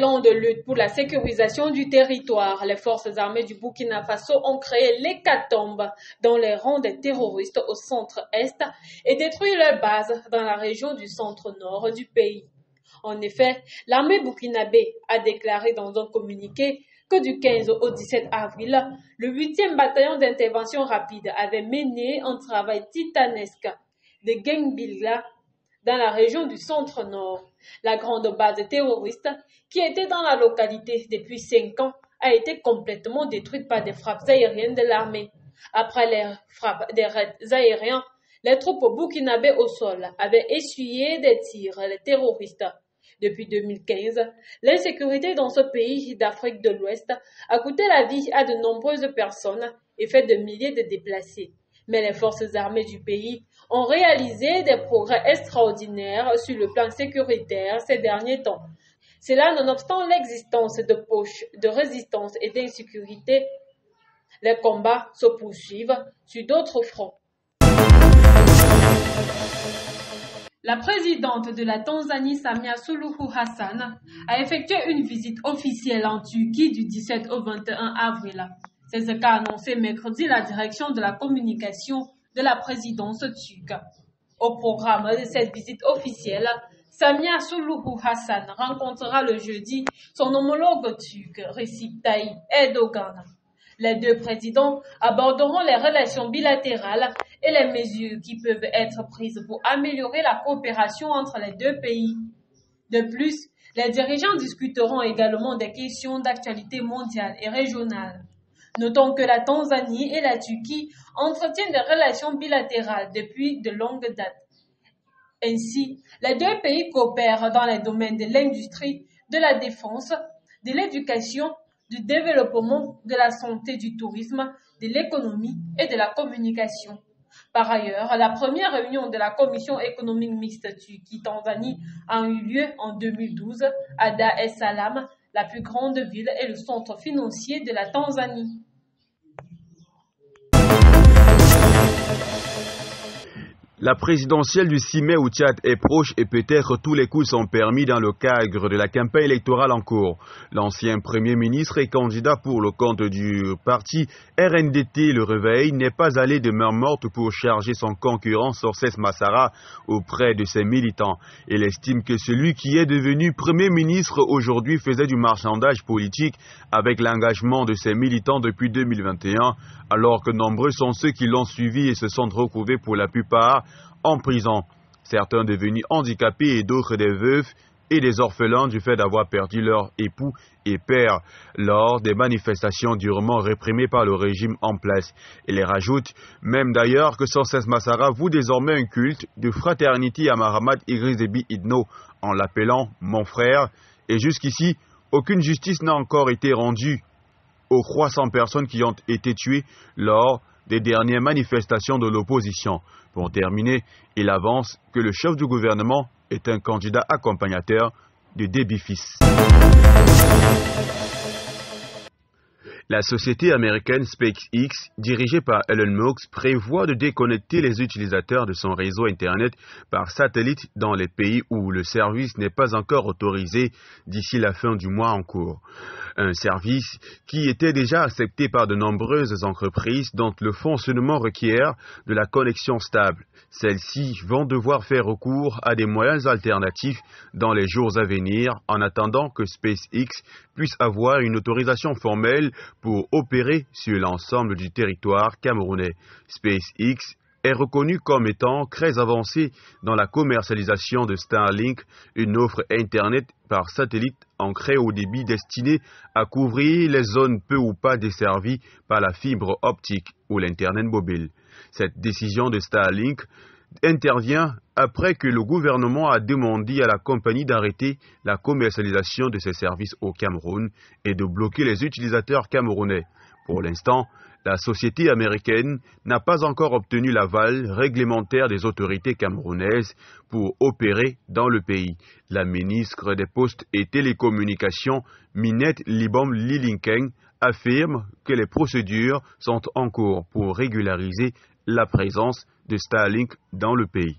longue lutte pour la sécurisation du territoire, les forces armées du Burkina Faso ont créé l'hécatombe dans les rangs des terroristes au centre-est et détruit leurs bases dans la région du centre-nord du pays. En effet, l'armée burkinabé a déclaré dans un communiqué que du 15 au 17 avril, le 8e bataillon d'intervention rapide avait mené un travail titanesque de Gengbila dans la région du centre-nord. La grande base terroriste, qui était dans la localité depuis 5 ans, a été complètement détruite par des frappes aériennes de l'armée. Après les frappes des raids aériens, les troupes burkinabées au sol avaient essuyé des tirs les terroristes. Depuis 2015, l'insécurité dans ce pays d'Afrique de l'Ouest a coûté la vie à de nombreuses personnes et fait de milliers de déplacés. Mais les forces armées du pays ont réalisé des progrès extraordinaires sur le plan sécuritaire ces derniers temps. Cela nonobstant l'existence de poches de résistance et d'insécurité, les combats se poursuivent sur d'autres fronts. La présidente de la Tanzanie, Samia Suluhu Hassan, a effectué une visite officielle en Turquie du 17 au 21 avril. C'est ce qu'a annoncé mercredi la direction de la communication de la présidence turque. Au programme de cette visite officielle, Samia Suluhu Hassan rencontrera le jeudi son homologue turc, Recep Tayyip Erdogan. Les deux présidents aborderont les relations bilatérales et les mesures qui peuvent être prises pour améliorer la coopération entre les deux pays. De plus, les dirigeants discuteront également des questions d'actualité mondiale et régionale. Notons que la Tanzanie et la Turquie entretiennent des relations bilatérales depuis de longues dates. Ainsi, les deux pays coopèrent dans les domaines de l'industrie, de la défense, de l'éducation, du développement, de la santé, du tourisme, de l'économie et de la communication. Par ailleurs, la première réunion de la Commission économique mixte Turquie-Tanzanie a eu lieu en 2012 à Dar es Salaam, la plus grande ville et le centre financier de la Tanzanie. La présidentielle du 6 mai au Tchad est proche et peut-être tous les coups sont permis dans le cadre de la campagne électorale en cours. L'ancien Premier ministre et candidat pour le compte du parti RNDT Le Réveil n'est pas allé de main morte pour charger son concurrent Sorcès Massara auprès de ses militants. Il estime que celui qui est devenu Premier ministre aujourd'hui faisait du marchandage politique avec l'engagement de ses militants depuis 2021, alors que nombreux sont ceux qui l'ont suivi et se sont retrouvés pour la plupart en prison, certains devenus handicapés et d'autres des veufs et des orphelins du fait d'avoir perdu leur époux et père lors des manifestations durement réprimées par le régime en place. Il les rajoute même d'ailleurs que Sorcès Massara voue désormais un culte de fraternité à Mahamat Idriss Déby Itno en l'appelant « mon frère » et jusqu'ici, aucune justice n'a encore été rendue aux 300 personnes qui ont été tuées lors des dernières manifestations de l'opposition. Pour terminer, il avance que le chef du gouvernement est un candidat accompagnateur de Déby fils. La société américaine SpaceX, dirigée par Elon Musk, prévoit de déconnecter les utilisateurs de son réseau Internet par satellite dans les pays où le service n'est pas encore autorisé d'ici la fin du mois en cours. Un service qui était déjà accepté par de nombreuses entreprises dont le fonctionnement requiert de la connexion stable. Celles-ci vont devoir faire recours à des moyens alternatifs dans les jours à venir en attendant que SpaceX puisse avoir une autorisation formelle pour opérer sur l'ensemble du territoire camerounais. SpaceX est reconnu comme étant très avancé dans la commercialisation de Starlink, une offre Internet par satellite en très haut débit destinée à couvrir les zones peu ou pas desservies par la fibre optique ou l'Internet mobile. Cette décision de Starlink intervient après que le gouvernement a demandé à la compagnie d'arrêter la commercialisation de ses services au Cameroun et de bloquer les utilisateurs camerounais. Pour l'instant, la société américaine n'a pas encore obtenu l'aval réglementaire des autorités camerounaises pour opérer dans le pays. La ministre des Postes et Télécommunications, Minette Libom Lilinkeng, affirme que les procédures sont en cours pour régulariser la présence de Starlink dans le pays.